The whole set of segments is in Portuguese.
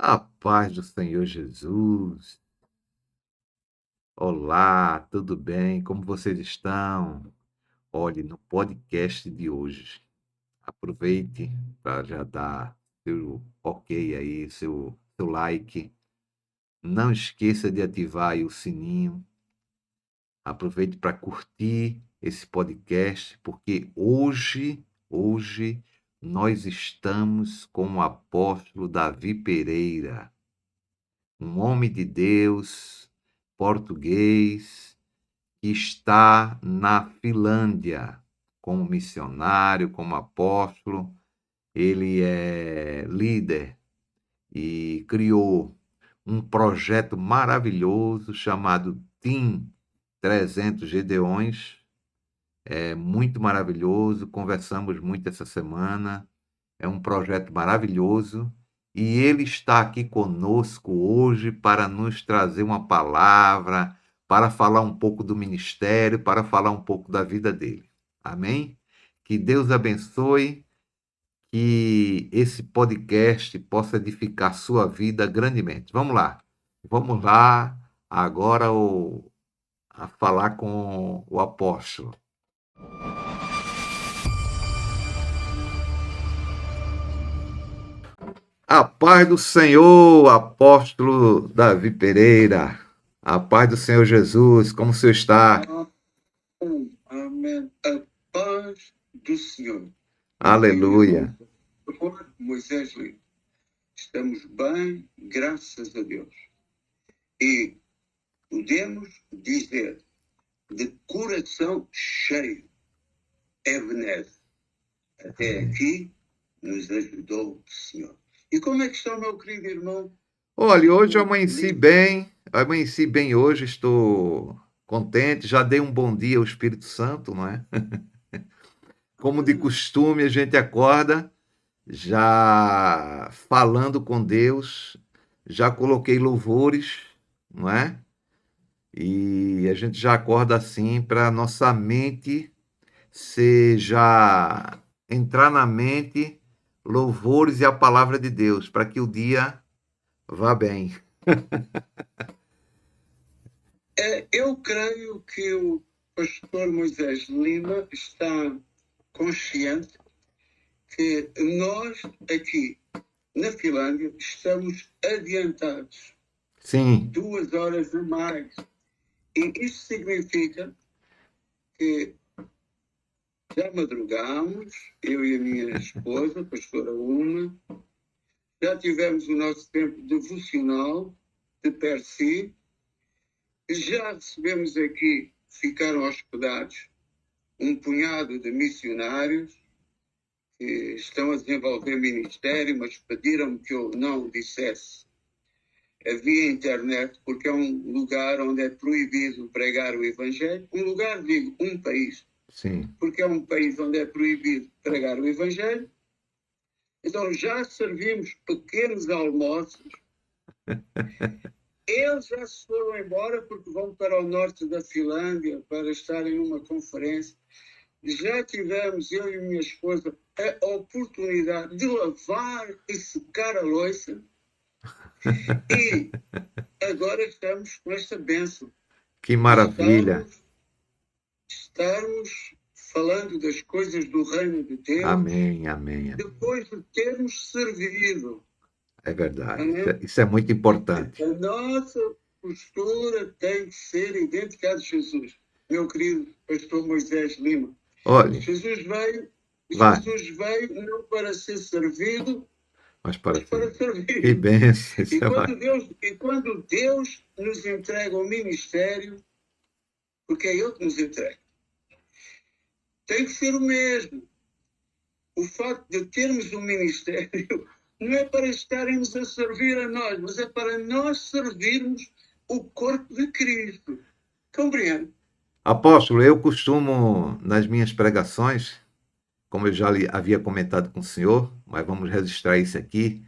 A paz do Senhor Jesus. Olá, tudo bem? Como vocês estão? Olhe, no podcast de hoje, aproveite para já dar seu ok aí, seu like. Não esqueça de ativar aí o sininho. Aproveite para curtir esse podcast, porque hoje nós estamos com o apóstolo Davi Pereira, um homem de Deus, português, que está na Finlândia como missionário, como apóstolo. Ele é líder e criou um projeto maravilhoso chamado Team 300 Gedeões. É muito maravilhoso, conversamos muito essa semana. É um projeto maravilhoso e ele está aqui conosco hoje para nos trazer uma palavra, para falar um pouco do ministério, para falar um pouco da vida dele. Amém? Que Deus abençoe, que esse podcast possa edificar sua vida grandemente. Vamos lá agora a falar com o apóstolo. A paz do Senhor, apóstolo Davi Pereira. A paz do Senhor Jesus, como o senhor está? Amém. A paz do Senhor. Aleluia. Moisés Lima. Estamos bem, graças a Deus. E podemos dizer de coração cheio, Ebenezer. Até aqui nos ajudou o Senhor. E como é que está o meu querido irmão? Olha, hoje eu amanheci bem hoje, estou contente, já dei um bom dia ao Espírito Santo, não é? Como de costume, a gente acorda já falando com Deus, já coloquei louvores, não é? E a gente já acorda assim para nossa mente seja entrar na mente louvores e a palavra de Deus, para que o dia vá bem. Eu creio que o pastor Moisés Lima está consciente que nós aqui na Finlândia estamos adiantados. Sim. 2 horas a mais. E isso significa que já madrugamos, eu e a minha esposa, a pastora Uma, já tivemos o nosso tempo devocional de per si, já recebemos aqui, ficaram hospedados, um punhado de missionários que estão a desenvolver ministério, mas pediram-me que eu não dissesse via internet, porque é um lugar onde é proibido pregar o Evangelho. Um lugar, digo, um país. Sim. Porque é um país onde é proibido pregar o Evangelho. Então já servimos pequenos almoços. Eles já se foram embora porque vão para o norte da Finlândia para estarem numa conferência. Já tivemos, eu e minha esposa, a oportunidade de lavar e secar a louça. E agora estamos com esta bênção. Que maravilha. Estarmos falando das coisas do reino de Deus. Amém, amém. Depois de termos servido. É verdade. Isso é muito importante. A nossa postura tem que ser identificada a Jesus. Meu querido pastor Moisés Lima. Olha, Jesus veio não para ser servido, mas para servir. Que bênção. E quando Deus nos entrega o ministério, porque é Ele que nos entrega, tem que ser o mesmo. O facto de termos um ministério não é para estarmos a servir a nós, mas é para nós servirmos o corpo de Cristo. Compreende? Apóstolo, eu costumo, nas minhas pregações, como eu já havia comentado com o senhor, mas vamos registrar isso aqui,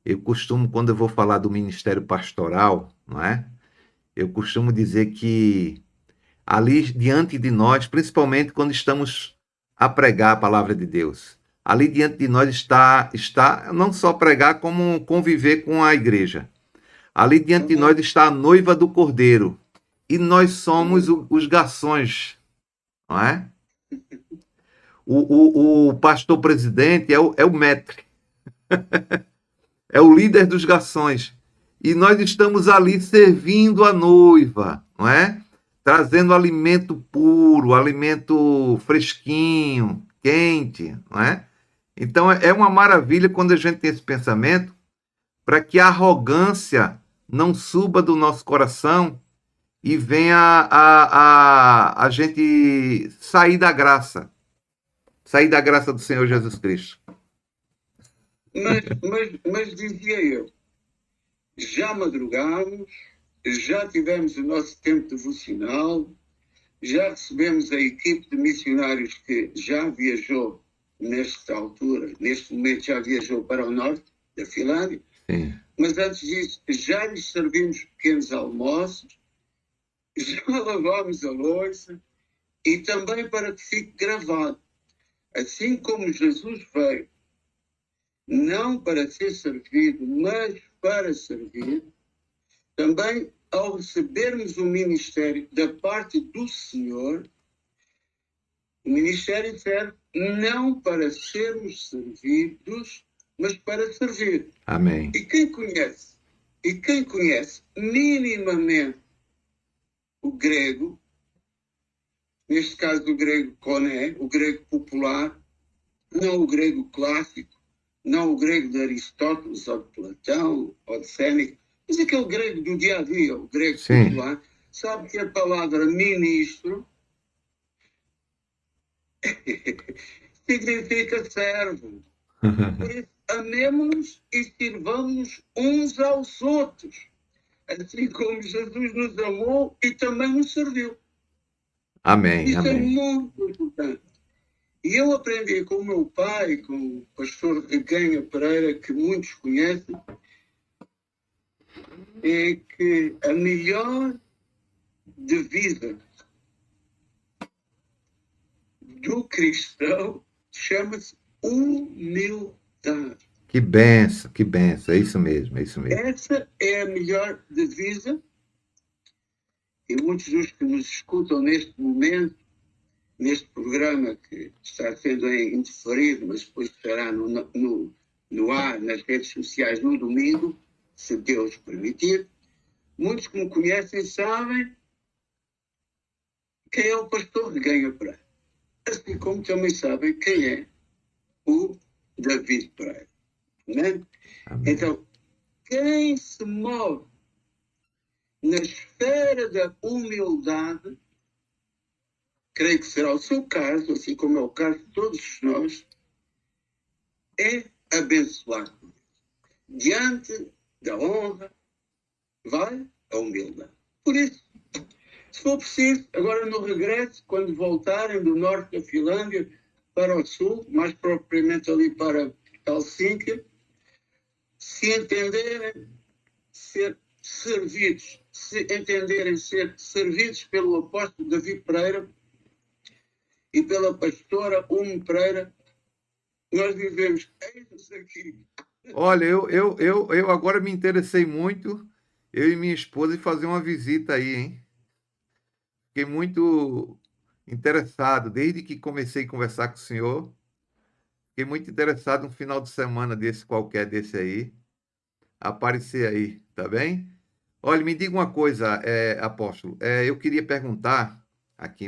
eu costumo, quando eu vou falar do ministério pastoral, não é? Eu costumo dizer que ali diante de nós, principalmente quando estamos a pregar a palavra de Deus, Ali diante de nós está não só pregar, como conviver com a igreja. Ali diante de nós está a noiva do Cordeiro. E nós somos os garçons, não é? O pastor presidente é o maître, é o líder dos garçons. E nós estamos ali servindo a noiva, não é? Trazendo alimento puro, alimento fresquinho, quente, não é? Então é uma maravilha quando a gente tem esse pensamento, para que a arrogância não suba do nosso coração e venha a gente sair da graça do Senhor Jesus Cristo. Mas dizia eu, já madrugámos, já tivemos o nosso tempo devocional, já recebemos a equipe de missionários que já viajou nesta altura, neste momento já viajou para o norte da Finlândia. Sim. Mas antes disso, já lhes servimos pequenos almoços, já lavámos a louça, e também para que fique gravado, assim como Jesus veio, não para ser servido, mas para servir, também ao recebermos o ministério da parte do Senhor, o ministério serve não para sermos servidos, mas para servir. Amém. E quem conhece minimamente o grego, neste caso o grego koné, o grego popular, não o grego clássico, não o grego de Aristóteles ou de Platão ou de Séneca, mas aquele grego do dia a dia, o grego popular, sabe que a palavra ministro significa servo. Por isso, amemos-nos e sirvamos uns aos outros, assim como Jesus nos amou e também nos serviu. Amém. Isso amém. É muito importante. E eu aprendi com o meu pai, com o pastor Reganha Pereira, que muitos conhecem, é que a melhor divisa do cristão chama-se humildade. Que benção, é isso mesmo, é isso mesmo. Essa é a melhor divisa, e muitos dos que nos escutam neste momento, neste programa que está sendo indiferido, mas depois estará no ar, nas redes sociais, no domingo, se Deus permitir, muitos que me conhecem sabem quem é o pastor Reganha Pereira, assim como também sabem quem é o David Pereira. Né? Então, quem se move na esfera da humildade, creio que será o seu caso, assim como é o caso de todos nós, é abençoado. Diante da honra, vai a humildade. Por isso, se for preciso, agora no regresso, quando voltarem do norte da Finlândia para o sul, mais propriamente ali para Helsinki, se entenderem ser servidos, se entenderem ser servidos pelo apóstolo David Pereira e pela pastora Ume Pereira, nós vivemos eis aqui. Olha, eu agora me interessei muito, eu e minha esposa, em fazer uma visita aí, hein? Fiquei muito interessado, desde que comecei a conversar com o senhor, fiquei muito interessado um final de semana desse, qualquer desse aí, aparecer aí, tá bem? Olha, me diga uma coisa, apóstolo, eu queria perguntar aqui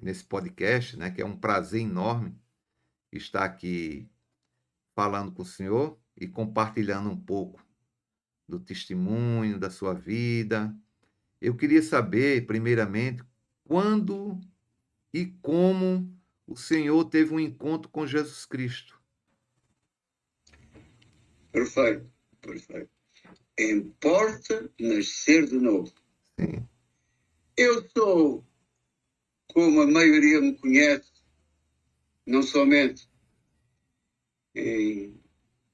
nesse podcast, né, que é um prazer enorme estar aqui falando com o senhor e compartilhando um pouco do testemunho da sua vida. Eu queria saber, primeiramente, quando e como o senhor teve um encontro com Jesus Cristo. Perfeito. Importa nascer de novo. Sim. Eu sou, como a maioria me conhece, não somente em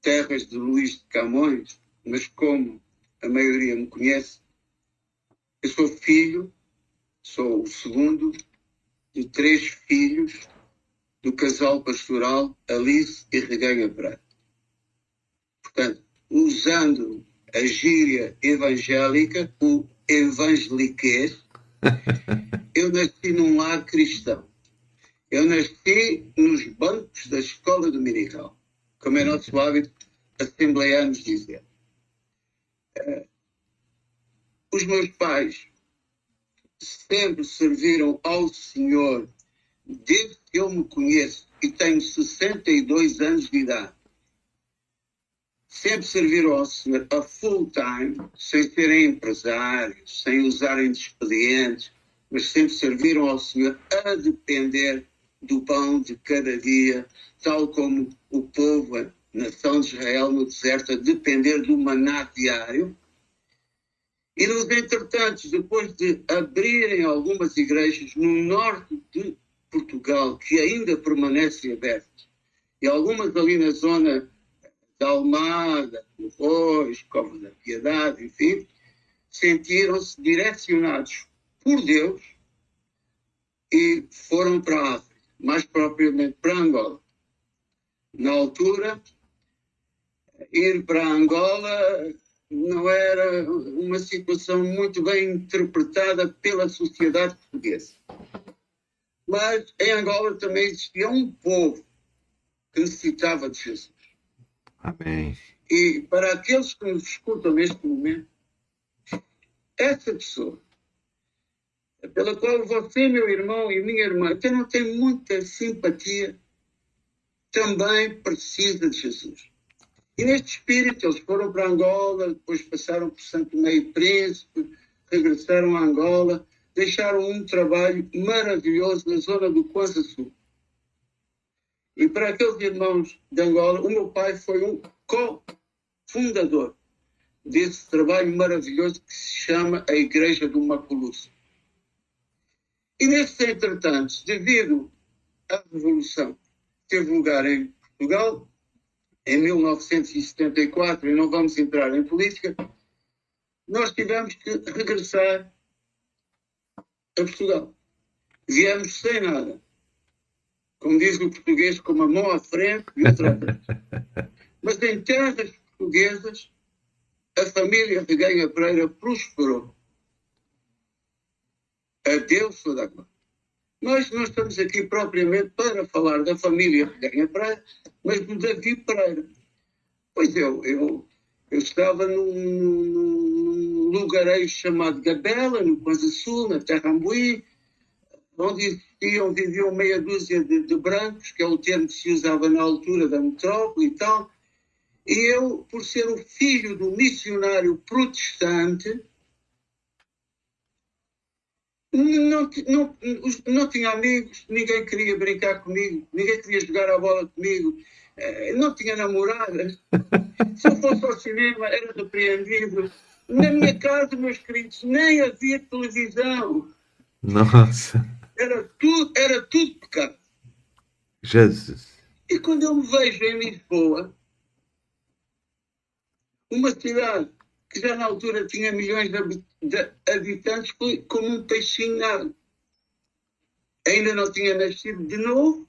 terras de Luís de Camões, mas como a maioria me conhece, eu sou filho, sou o segundo de 3 filhos do casal pastoral Alice e Reganha Pereira. Portanto, usando a gíria evangélica, o evangeliquez, eu nasci num lar cristão. Eu nasci nos bancos da escola dominical, como é nosso hábito assembleianos dizer. Os meus pais sempre serviram ao Senhor desde que eu me conheço e tenho 62 anos de idade. Sempre serviram ao Senhor a full time, sem serem empresários, sem usarem de expedientes, mas sempre serviram ao Senhor a depender do pão de cada dia, tal como o povo, a nação de Israel no deserto, a depender do maná diário. E nos entretantos, depois de abrirem algumas igrejas no norte de Portugal, que ainda permanecem abertas, e algumas ali na zona da Almada, do Rois, Cova da Piedade, enfim, sentiram-se direcionados por Deus e foram para a África, mais propriamente para Angola. Na altura, ir para Angola não era uma situação muito bem interpretada pela sociedade portuguesa. Mas em Angola também existia um povo que necessitava de Jesus. Amém. E para aqueles que nos escutam neste momento, essa pessoa, pela qual você, meu irmão e minha irmã, até não tem muita simpatia, também precisa de Jesus. E neste espírito, eles foram para Angola, depois passaram por Santo Tomé e Príncipe, regressaram a Angola, deixaram um trabalho maravilhoso na zona do Kwanza Sul. E para aqueles irmãos de Angola, o meu pai foi um cofundador desse trabalho maravilhoso que se chama a Igreja do Maculuço. E nesses entretantos, devido à Revolução que teve lugar em Portugal, em 1974, e não vamos entrar em política, nós tivemos que regressar a Portugal. Viemos sem nada. Como diz o português, com uma mão à frente e outra atrás. Mas em terras portuguesas, a família Reganha Pereira prosperou. A Deus toda a glória. Nós não estamos aqui propriamente para falar da família Reganha Pereira, mas do Davi Pereira. Pois eu estava num lugarejo chamado Gabela, no Kwanza Sul, na Terra Ambuí, onde viviam meia dúzia de brancos, que é o termo que se usava na altura da metrópole e tal. E eu, por ser o filho do missionário protestante, não tinha amigos, ninguém queria brincar comigo, ninguém queria jogar a bola comigo, não tinha namorada. Se eu fosse ao cinema, era repreendido. Na minha casa, meus queridos, nem havia televisão. Nossa. Era tudo pecado. Jesus. E quando eu me vejo em Lisboa, uma cidade que já na altura tinha milhões de habitantes, foi como um peixinho na água. Ainda não tinha nascido de novo,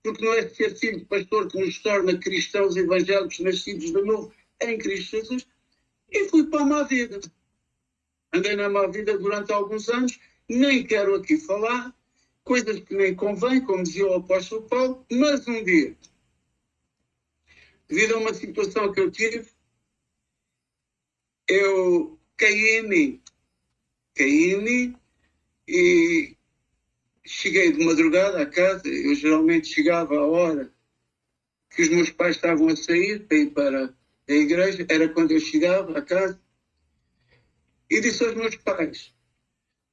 porque não é ser filho de pastor que nos torna cristãos evangélicos nascidos de novo em Cristo Jesus. E fui para a má vida. Andei na má vida durante alguns anos, nem quero aqui falar, coisas que nem convém, como dizia o apóstolo Paulo, mas um dia, devido a uma situação que eu tive, eu caí em mim e cheguei de madrugada à casa. Eu geralmente chegava à hora que os meus pais estavam a sair para ir para a igreja, era quando eu chegava à casa, e disse aos meus pais: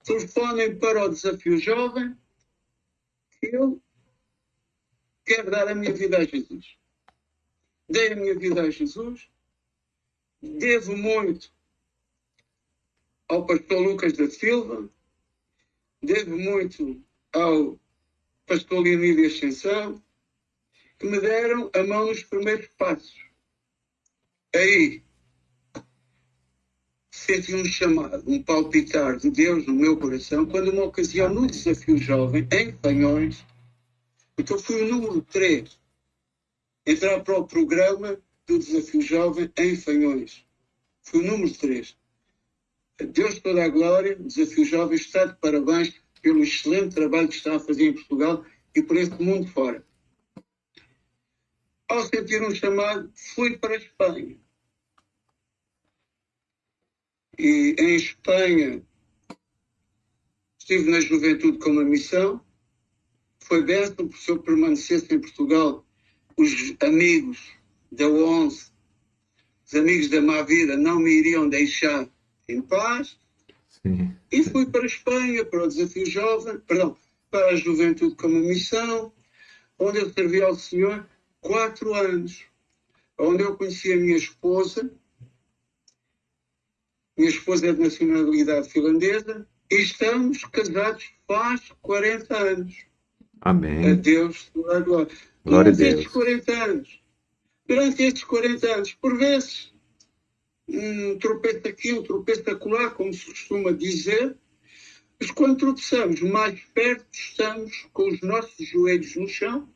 telefonem para o Desafio Jovem, que eu quero dar a minha vida a Jesus. Dei a minha vida a Jesus, devo muito ao pastor Lucas da Silva, devo muito ao pastor Leonídio Ascensão, que me deram a mão nos primeiros passos. Aí senti um chamado, um palpitar de Deus no meu coração, quando uma ocasião no Desafio Jovem, em Fanhões, o Então fui o número 3 entrar para o programa do Desafio Jovem em Fanhões. Fui o número 3. A Deus toda a glória, o Desafio Jovem está de parabéns pelo excelente trabalho que está a fazer em Portugal e por este mundo fora. Ao sentir um chamado, fui para a Espanha. E em Espanha estive na juventude com uma missão. Foi bênção, porque se eu permanecesse em Portugal, os amigos da 11, os amigos da Má Vida, não me iriam deixar em paz. Sim. E fui para a Espanha, para o Desafio Jovem, para a juventude com uma missão, onde eu servi ao Senhor 4 anos, onde eu conheci a minha esposa. Minha esposa é de nacionalidade finlandesa e estamos casados faz 40 anos. Amém. A Deus toda a glória. Glória a Durante Deus. Durante estes 40 anos, por vezes, tropeço aqui, tropeço acolá, como se costuma dizer, mas quando tropeçamos, mais perto estamos com os nossos joelhos no chão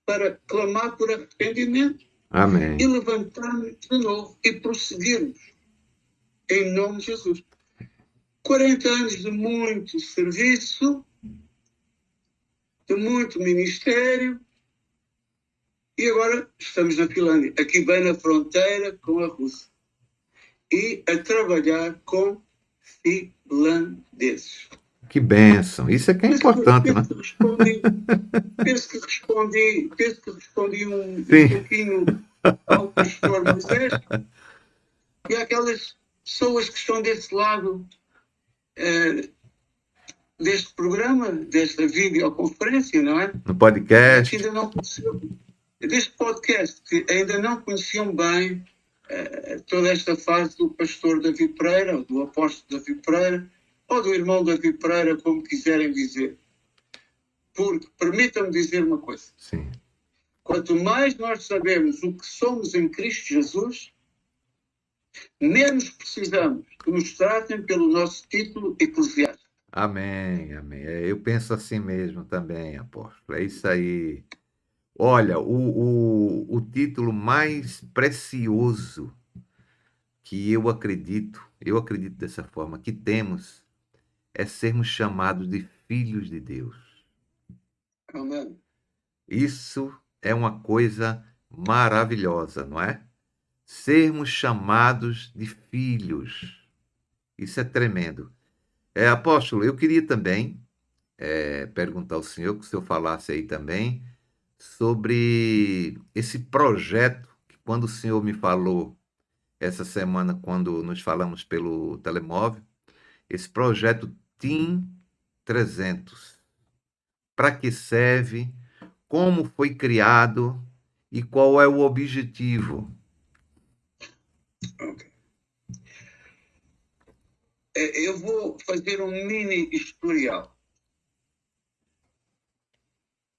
para clamar por arrependimento. Amém. E levantar-nos de novo e prosseguirmos em nome de Jesus. 40 anos de muito serviço, de muito ministério, e agora estamos na Finlândia, aqui bem na fronteira com a Rússia, e a trabalhar com finlandeses. Que bênção. Isso é que é importante, né? Penso que respondi um pouquinho ao pastor Moisés. E aquelas pessoas que estão desse lado deste programa, desta videoconferência, não é? No podcast. Que ainda não conheciam, deste podcast, que ainda não conheciam bem toda esta fase do pastor Davi Pereira, do apóstolo Davi Pereira, ou do irmão Davi Pereira, como quiserem dizer. Porque, permitam-me dizer uma coisa. Sim. Quanto mais nós sabemos o que somos em Cristo Jesus, menos precisamos que nos tratem pelo nosso título eclesiástico. Amém, amém. Eu penso assim mesmo também, apóstolo. É isso aí. Olha, o título mais precioso que eu acredito dessa forma, que temos, é sermos chamados de filhos de Deus. Amém. Isso é uma coisa maravilhosa, não é? Sermos chamados de filhos. Isso é tremendo. Apóstolo, eu queria também perguntar ao senhor, que o senhor falasse aí também, sobre esse projeto, que quando o senhor me falou essa semana, quando nos falamos pelo telemóvel, esse projeto Team 300. Para que serve? Como foi criado? E qual é o objetivo? Okay. Eu vou fazer um mini historial.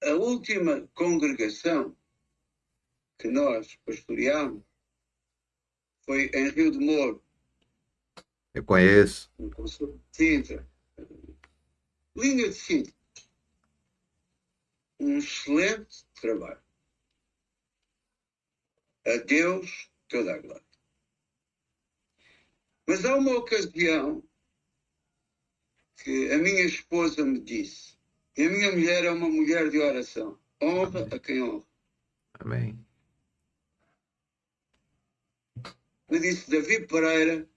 A última congregação que nós pastoreámos foi em Rio de Moro. Eu conheço. No Conselho de Sintra. Linha de Sintra. Um excelente trabalho. A Deus toda a glória. Mas há uma ocasião que a minha esposa me disse, e a minha mulher é uma mulher de oração, honra a quem honra. Amém. Me disse, Davi Pereira,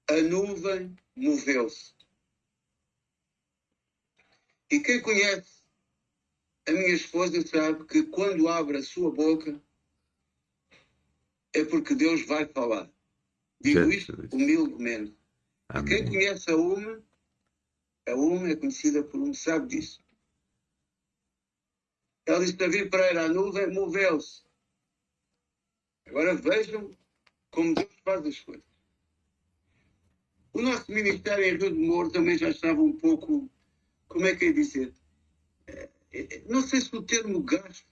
a nuvem moveu-se. E quem conhece a minha esposa sabe que quando abre a sua boca é porque Deus vai falar. Digo isto humildemente. E quem conhece a UMA é conhecida por um, sabe disso. Ela disse, Davi Pereira, a nuvem moveu-se. Agora vejam como Deus faz as coisas. O nosso ministério em Rio de Moro também já estava um pouco, como é que é dizer? Não sei se o termo gasto,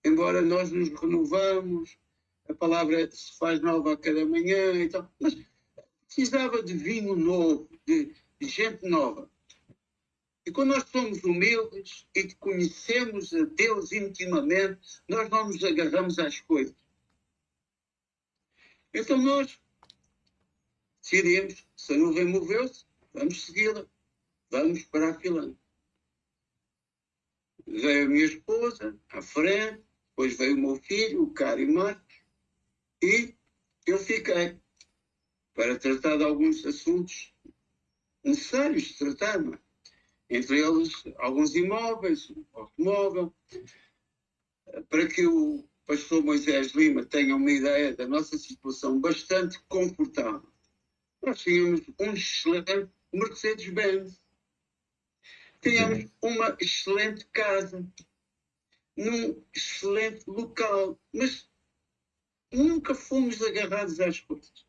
embora nós nos renovamos, a palavra se faz nova a cada manhã e tal, mas precisava de vinho novo, de gente nova. E quando nós somos humildes e conhecemos a Deus intimamente, nós não nos agarramos às coisas. Então nós decidimos, se a nuvem moveu-se, vamos segui-la, vamos para a Finlândia. Veio a minha esposa à frente, depois veio o meu filho, o Cari Marques, e eu fiquei para tratar de alguns assuntos necessários de tratar, não é? Entre eles alguns imóveis, um automóvel, para que o pastor Moisés Lima tenha uma ideia da nossa situação bastante confortável. Nós tínhamos um excelente Mercedes-Benz, tínhamos uma excelente casa, num excelente local, mas nunca fomos agarrados às coisas.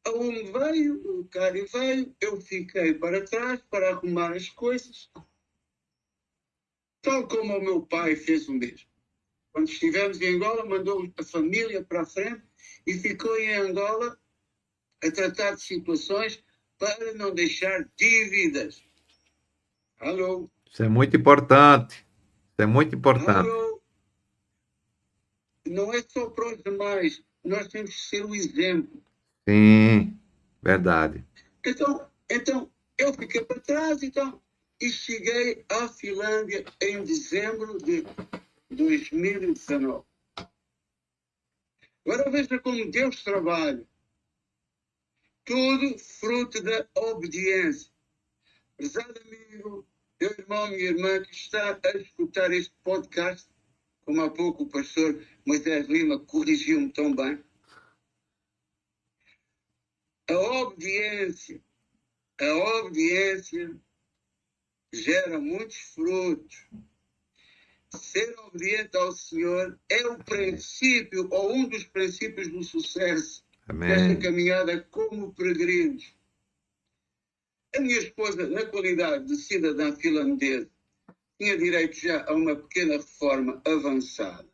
A um veio, o Cário veio, eu fiquei para trás para arrumar as coisas, tal como o meu pai fez o mesmo. Quando estivemos em Angola, mandou a família para a frente e ficou em Angola a tratar de situações para não deixar dívidas. Alô? Isso é muito importante. Isso é muito importante. Alô? Não é só para os demais, nós temos que ser o exemplo. Sim, verdade. Então eu fiquei para trás e cheguei à Finlândia em dezembro de 2019. Agora veja como Deus trabalha. Tudo fruto da obediência. Prezado amigo, meu irmão, minha irmã, que está a escutar este podcast, como há pouco o pastor Moisés Lima corrigiu-me tão bem. A obediência gera muitos frutos. Ser obediente ao Senhor é o princípio, ou um dos princípios do sucesso desta caminhada como peregrinos. A minha esposa, na qualidade de cidadã finlandesa, tinha direito já a uma pequena reforma avançada.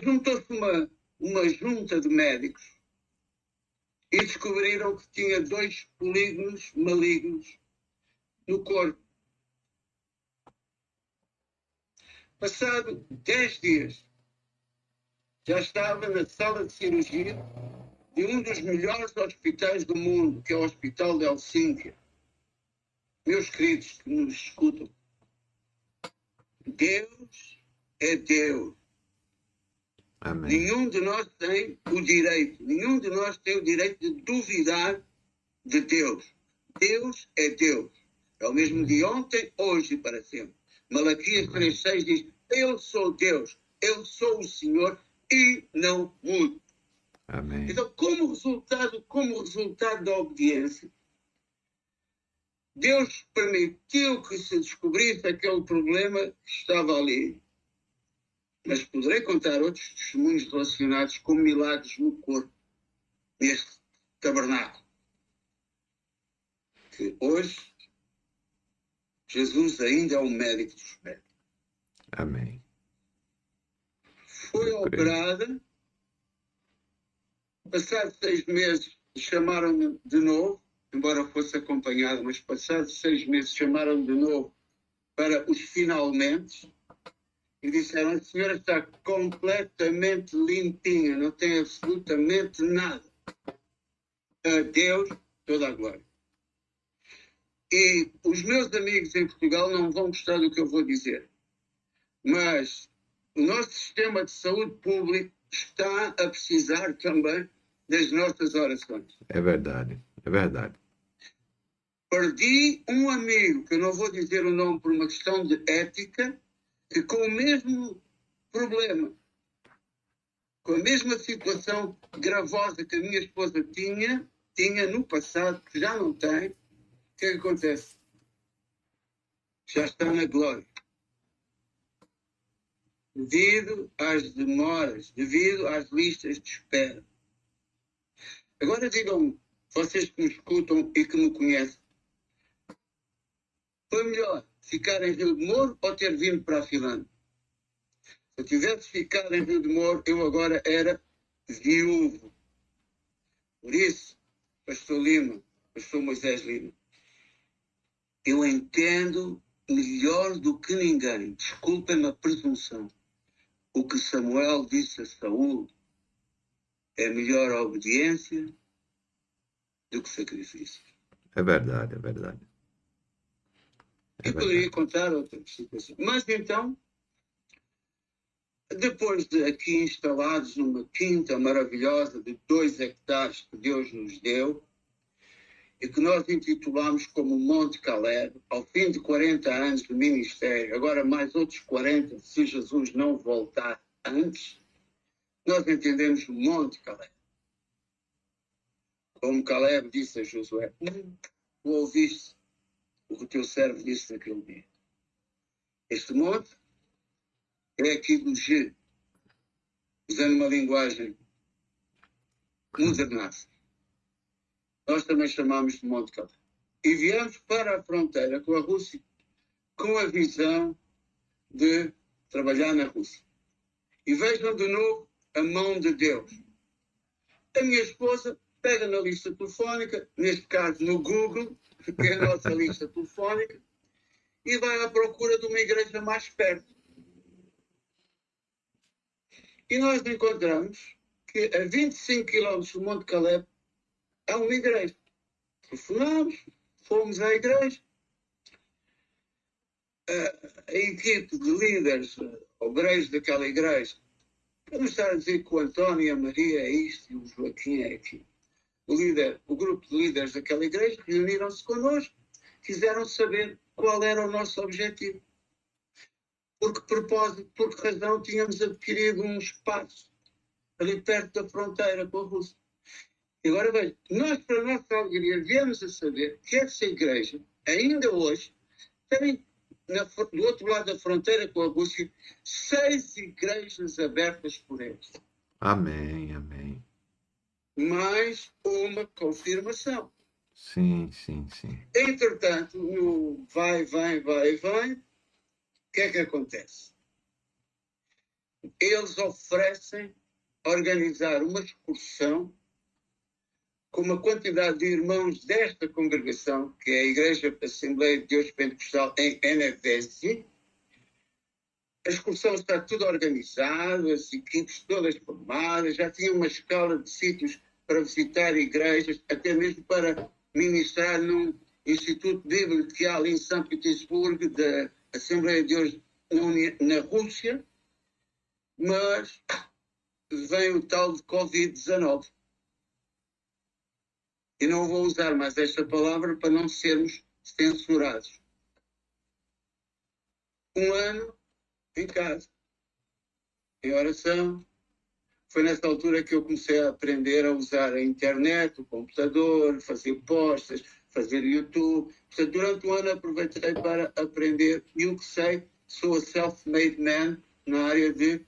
Juntou-se uma junta de médicos e descobriram que tinha 2 polígonos malignos no corpo. Passado 10 dias, já estava na sala de cirurgia de um dos melhores hospitais do mundo, que é o Hospital de Helsínquia. Meus queridos que nos escutam, Deus é Deus. Amém. Nenhum de nós tem o direito de duvidar de Deus. Deus é Deus. É o mesmo de ontem, hoje e para sempre. Malaquias 3,6 diz: eu sou Deus, eu sou o Senhor e não mudo. Amém. Então, como resultado da obediência, Deus permitiu que se descobrisse aquele problema que estava ali. Mas poderei contar outros testemunhos relacionados com milagres no corpo, neste tabernáculo. Que hoje, Jesus ainda é o médico dos médicos. Amém. Foi operada, passados 6 meses chamaram-me de novo, embora fosse acompanhado, mas passados 6 meses chamaram-me de novo para os finalmente e disseram: a senhora está completamente limpinha, não tem absolutamente nada. A Deus toda a glória. E os meus amigos em Portugal não vão gostar do que eu vou dizer, mas o nosso sistema de saúde público está a precisar também das nossas orações. É verdade, é verdade. Perdi um amigo, que eu não vou dizer o nome por uma questão de ética, que com o mesmo problema, com a mesma situação gravosa que a minha esposa tinha no passado, que já não tem, o que é que acontece? Já está na glória. Devido às demoras, devido às listas de espera. Agora digam, vocês que me escutam e que me conhecem, foi melhor ficar em Rio de Moro ou ter vindo para a Finlândia? Se eu tivesse ficado em Rio de Moro, eu agora era viúvo. Por isso, pastor Lima, pastor Moisés Lima, eu entendo melhor do que ninguém, desculpem a presunção, o que Samuel disse a Saul: é melhor a obediência do que sacrifício. É verdade, é verdade. E poderia contar outras situações. Mas então, depois de aqui instalados numa quinta maravilhosa de 2 hectares que Deus nos deu, e que nós intitulamos como Monte Caleb, ao fim de 40 anos de ministério, agora mais outros 40, se Jesus não voltar antes, nós entendemos o Monte Caleb. Como Caleb disse a Josué: tu ouviste o que o teu servo disse naquele dia. Este monte é aqui do G, usando uma linguagem modernaça. Nós também chamamos de Monte Caleb. E viemos para a fronteira com a Rússia com a visão de trabalhar na Rússia. E vejam de novo a mão de Deus. A minha esposa pega na lista telefónica, neste caso no Google, que é a nossa lista telefónica, e vai à procura de uma igreja mais perto. E nós encontramos que a 25 km do Monte Caleb há uma igreja. Telefonamos, fomos à igreja. A equipe de líderes, obreiros daquela igreja, para não estar a dizer que o António e a Maria é isto e o Joaquim é aquilo. O grupo de líderes daquela igreja reuniram-se connosco, quiseram saber qual era o nosso objetivo. Por que propósito, por que razão tínhamos adquirido um espaço ali perto da fronteira com a Rússia. E agora veja, nós, para a nossa alegria, viemos a saber que essa igreja, ainda hoje, tem do outro lado da fronteira com a Rússia, 6 igrejas abertas por eles. Amém, amém. Mais uma confirmação. Sim, sim, sim. Entretanto, no vai, o que é que acontece? Eles oferecem organizar uma excursão com uma quantidade de irmãos desta congregação, que é a Igreja Assembleia de Deus Pentecostal em Enevesi. A excursão está tudo organizado, as equipes todas formadas, já tinha uma escala de sítios para visitar igrejas, até mesmo para ministrar num Instituto Bíblico que há ali em São Petersburgo, da Assembleia de Deus na Rússia, mas vem o tal de Covid-19. E não vou usar mais esta palavra para não sermos censurados. Um ano em casa, em oração. Foi nessa altura que eu comecei a aprender a usar a internet, o computador, fazer postas, fazer YouTube. Portanto, durante um ano aproveitei para aprender. E o que sei, sou a self-made man na área de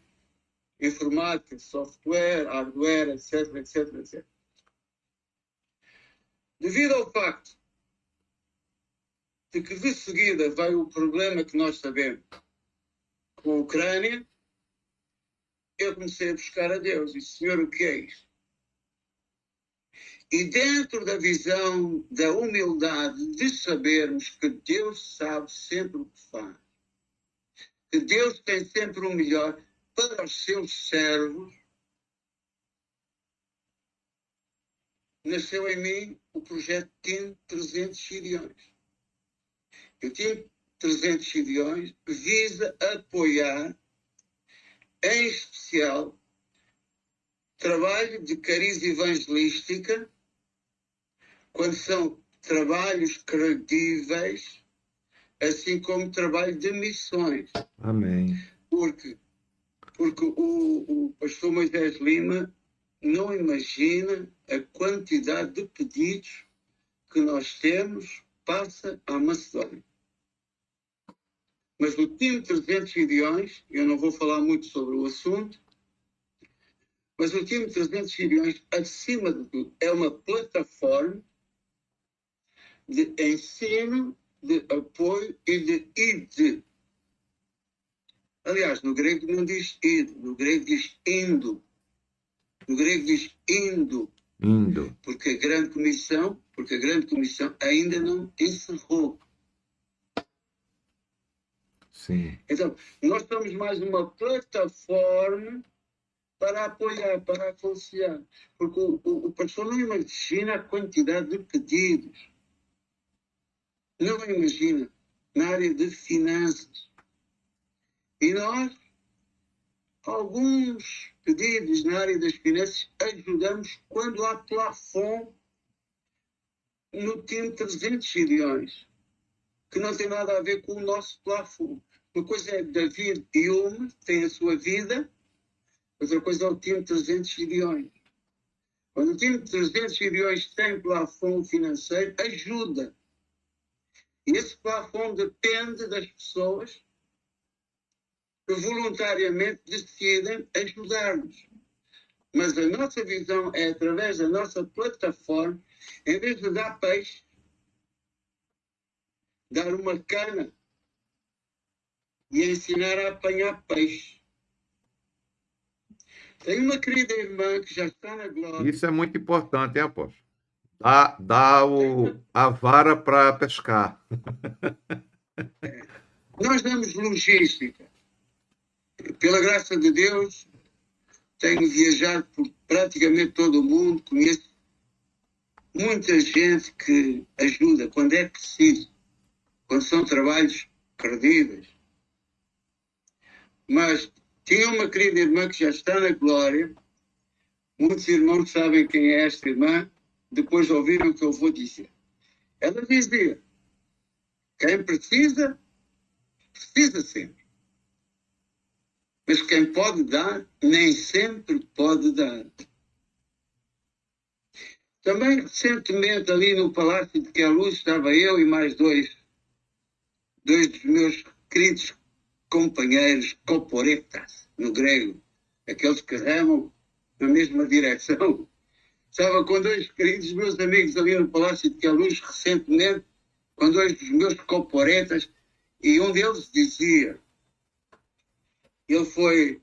informática, software, hardware, etc, etc, etc. Devido ao facto de que de seguida vai o problema que nós sabemos com a Ucrânia, eu comecei a buscar a Deus. E, Senhor, o que é isto? E dentro da visão da humildade de sabermos que Deus sabe sempre o que faz, que Deus tem sempre o melhor para os seus servos, nasceu em mim o projeto Team 300 Gideões. O Team 300 Gideões visa apoiar, em especial, trabalho de cariz evangelística, quando são trabalhos credíveis, assim como trabalho de missões. Amém. Porque o pastor Moisés Lima não imagina a quantidade de pedidos que nós temos passa à Macedónia. Mas o time 300 Gideões, eu não vou falar muito sobre o assunto, mas o time 300 Gideões, acima de tudo, é uma plataforma de ensino, de apoio e de id. Aliás, no grego não diz id, no grego diz indo. No grego diz indo. Indo. Porque a grande comissão ainda não encerrou. Sim. Então, nós somos mais uma plataforma para apoiar, para aconselhar. Porque o pastor não imagina a quantidade de pedidos. Não imagina. Na área de finanças. E nós, alguns pedidos na área das finanças, ajudamos quando há plafond no time 300 Gideões, que não tem nada a ver com o nosso plafond. Uma coisa é David e Hume, tem a sua vida, outra coisa é o time 300 Gideões. Quando o time 300 Gideões tem plafond financeiro, ajuda. E esse plafond depende das pessoas que voluntariamente decidem ajudar-nos. Mas a nossa visão é, através da nossa plataforma, em vez de dar peixe, dar uma cana e ensinar a apanhar peixe. Tenho uma querida irmã que já está na glória. Isso é muito importante, hein, apóstolo? A vara para pescar. Nós damos logística. Pela graça de Deus, tenho viajado por praticamente todo o mundo, conheço muita gente que ajuda quando é preciso, quando são trabalhos credíveis. Mas tinha uma querida irmã que já está na glória, muitos irmãos sabem quem é esta irmã, depois de ouvirem o que eu vou dizer. Ela dizia, quem precisa, precisa sempre. Mas quem pode dar, nem sempre pode dar. Também recentemente ali no Palácio de Queluz estava eu e mais dois dos meus queridos companheiros, coporetas, no grego, aqueles que remam na mesma direção. Estava com dois queridos meus amigos ali no Palácio de Queluz recentemente, com dois dos meus coporetas, e um deles dizia, ele foi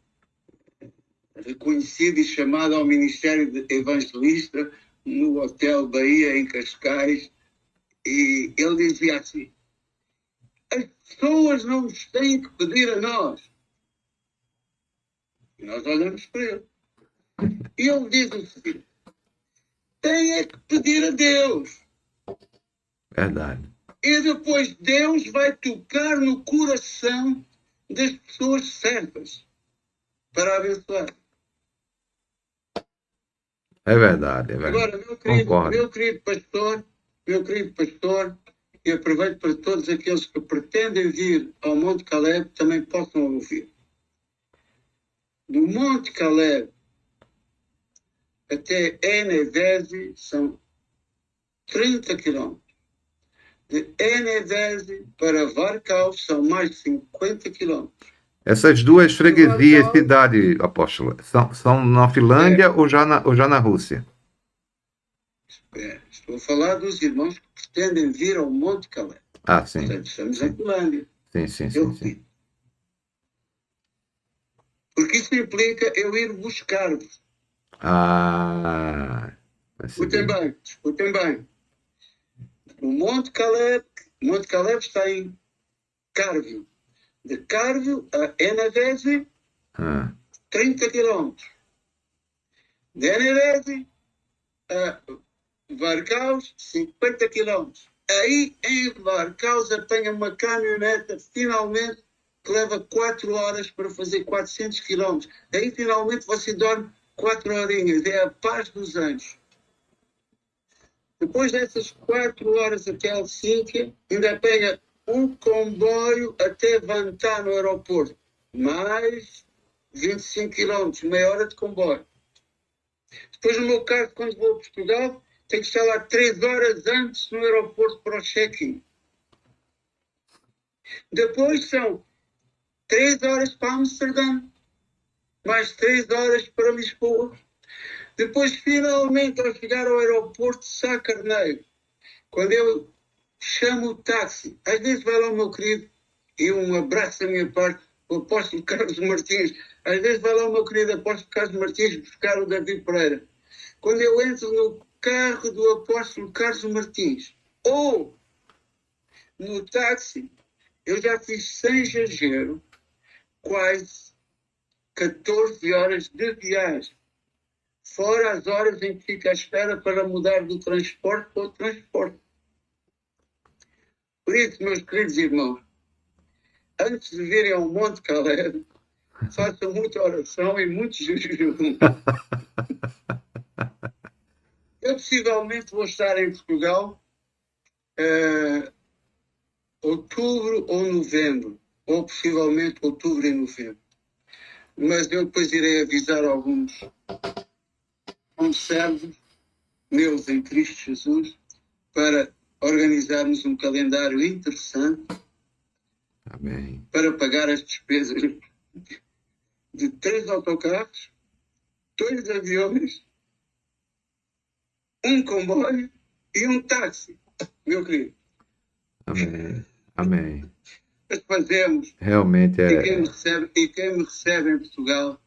reconhecido e chamado ao Ministério de Evangelista no Hotel Bahia, em Cascais, e ele dizia assim, as pessoas não nos têm que pedir a nós. E nós olhamos para ele. E ele diz o seguinte, tem é que pedir a Deus. Verdade. E depois Deus vai tocar no coração das pessoas certas para abençoar. É verdade, é verdade. Agora, meu querido pastor, e aproveito para todos aqueles que pretendem vir ao Monte Caleb também possam ouvir. Do Monte Caleb até Enevese são 30 quilômetros. De Enevese para Varkaus são mais de 50 quilômetros. Essas duas freguesias, cidade, apóstolo, são na Finlândia ou já na Rússia? Estou a falar dos irmãos que pretendem vir ao Monte Caleb. Ah, sim. Portanto, estamos em Finlândia. Sim. Porque isso implica eu ir buscar-vos. Ah, Escutem bem. O Monte Caleb está em Carvio. De Carvio a Enevese, 30 quilômetros. De Enevese a Varkaus, 50 quilômetros. Aí, em Varkaus, apanha uma caminhoneta, finalmente, que leva 4 horas para fazer 400 quilômetros. Aí, finalmente, você dorme 4 horinhas. É a paz dos anjos. Depois dessas 4 horas até Helsínquia, ainda pega um comboio até Vantaa no aeroporto. Mais 25 quilômetros, meia hora de comboio. Depois, no meu caso, quando vou a Portugal, tenho que estar lá 3 horas antes no aeroporto para o check-in. Depois são 3 horas para Amsterdã, mais 3 horas para Lisboa. Depois, finalmente, ao chegar ao aeroporto de Sá Carneiro, quando eu chamo o táxi, às vezes vai lá o meu querido, e um abraço da minha parte, o apóstolo Carlos Martins, às vezes vai lá o meu querido apóstolo Carlos Martins buscar o David Pereira. Quando eu entro no carro do apóstolo Carlos Martins, ou no táxi, Eu já fiz, sem exagero, quase 14 horas de viagem, fora as horas em que fico à espera para mudar do transporte para o transporte. Por isso, meus queridos irmãos, antes de virem ao Monte Caleb, façam muita oração e muito jejum. Eu possivelmente vou estar em Portugal outubro ou novembro, ou possivelmente outubro e novembro. Mas eu depois irei avisar alguns servos meus em Cristo Jesus para organizarmos um calendário interessante. Amém. Para pagar as despesas de 3 autocarros, 2 aviões, um comboio e um táxi, meu querido. Amém. Amém. Mas fazemos. Realmente é. E quem me recebe em Portugal,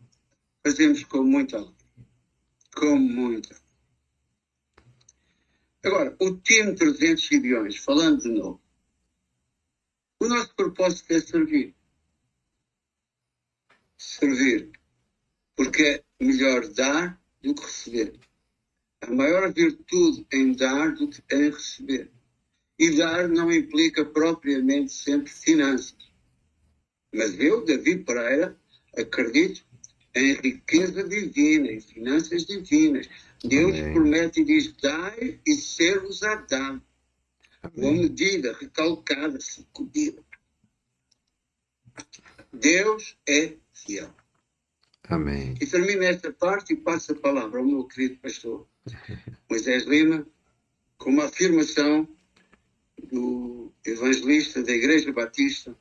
fazemos com muita alegria. Com muita. Agora, o time 300 idiomas, falando de novo, o nosso propósito é servir. Servir. Porque é melhor dar do que receber. A maior virtude em dar do que em receber. E dar não implica propriamente sempre finanças. Mas eu, David Pereira, acredito em riqueza divina, em finanças divinas. Deus Amém. promete e diz, dai e ser-vos-á dado. Uma medida recalcada, sacudida. Deus é fiel. Amém. E termino esta parte e passo a palavra ao meu querido pastor Moisés Lima, com uma afirmação do evangelista da Igreja Batista,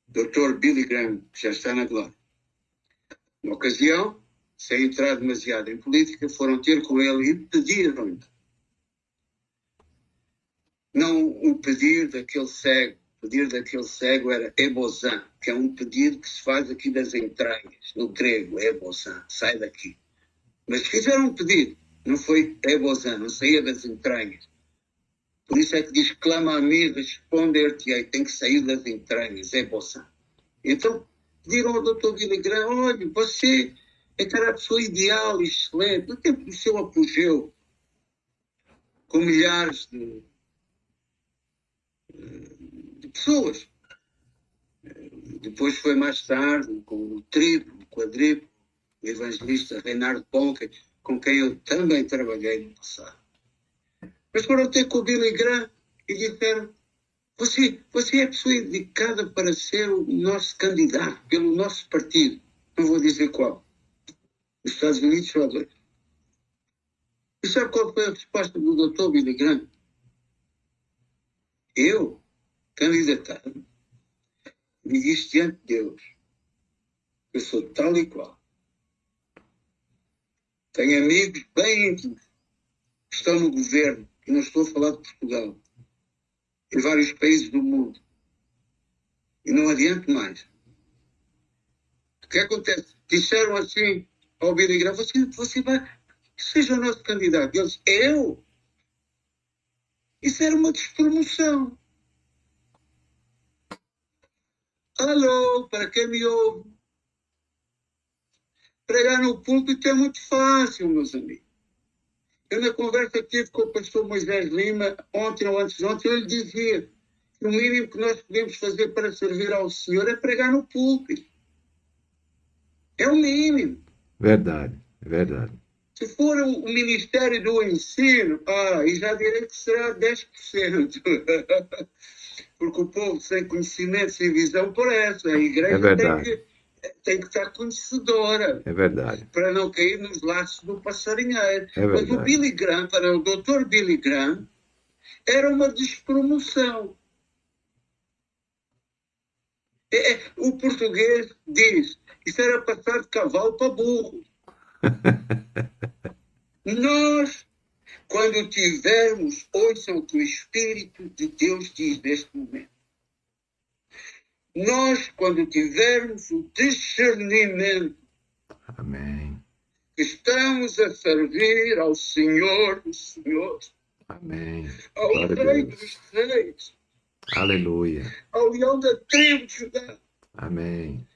Dr. Billy Graham, que já está na glória. Na ocasião, sem entrar demasiado em política, foram ter com ele e pediram-lhe. Não o pedir daquele cego. O pedir daquele cego era ebozan, que é um pedido que se faz aqui das entranhas. No grego, ebozan, sai daqui. Mas fizeram um pedido. Não foi ebozan, não saía das entranhas. Por isso é que diz, clama a mim, responder-te-ei. Tem que sair das entranhas, ebozan. Então, pediram ao Dr. Billy Graham, olha, você é que era a pessoa ideal, excelente, no tempo do seu apogeu, com milhares de pessoas. Depois foi mais tarde, com o triplo, o quadriplo, o evangelista Reinhard Bonke, com quem eu também trabalhei no passado. Mas foram ter com o Billy Graham e disseram, você é a pessoa indicada para ser o nosso candidato pelo nosso partido. Não vou dizer qual. Nos Estados Unidos só há 2. E sabe qual foi a resposta do Dr. Billy Graham? Eu, candidatado, me disse diante de Deus, eu sou tal e qual. Tenho amigos bem íntimos que estão no governo, e não estou a falar de Portugal, em vários países do mundo. E não adianto mais. O que acontece? Disseram assim ao Billy Graham, você vai, seja o nosso candidato. Eles, eu? Isso era uma despromoção. Alô, para quem me ouve? Pregar no púlpito é muito fácil, meus amigos. Eu, na conversa que tive com o pastor Moisés Lima, ontem ou antes de ontem, eu lhe dizia que o mínimo que nós podemos fazer para servir ao Senhor é pregar no púlpito. É o mínimo. Verdade, é verdade. Se for o Ministério do Ensino, e já direi que será 10%. Porque o povo sem conhecimento, sem visão, por essa. A igreja tem que estar conhecedora. É verdade. Para não cair nos laços do passarinheiro. É Mas o Billy Graham, para o Dr. Billy Graham, era uma despromoção. O português diz, isso era passar de cavalo para burro. Nós, quando tivermos, ouçam o que o Espírito de Deus diz neste momento. Nós, quando tivermos o discernimento, amém, que estamos a servir ao Senhor dos Senhores, amém, ao Rei dos Reis, Aleluia. ao leão da tribo de Judá. Amém.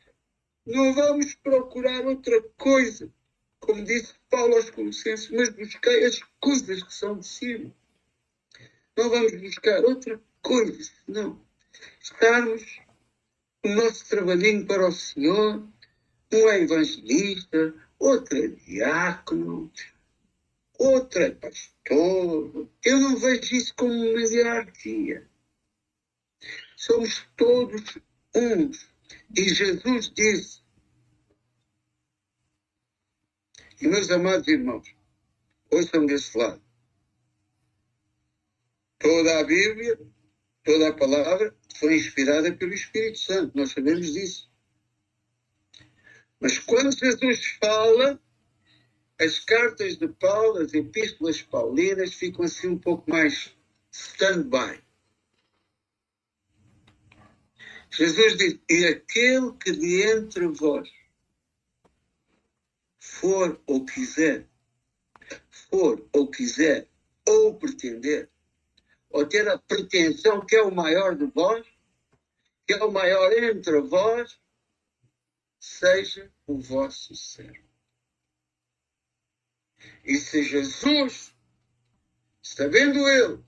Não vamos procurar outra coisa, como disse Paulo aos Colossenses, mas busquei as coisas que são de cima. Não vamos buscar outra coisa, senão estarmos o nosso trabalhinho para o Senhor. Um é evangelista, outro é diácono, outro é pastor. Eu não vejo isso como uma hierarquia. Somos todos uns. E Jesus disse, e meus amados irmãos, ouçam desse lado, toda a Bíblia, toda a palavra foi inspirada pelo Espírito Santo, nós sabemos disso. Mas quando Jesus fala, as cartas de Paulo, as epístolas paulinas, ficam assim um pouco mais stand-by. Jesus diz, e aquele que de entre vós for ou quiser, ou pretender, ou ter a pretensão que é o maior de vós, que é o maior entre vós, seja o vosso servo. E se Jesus, sabendo ele,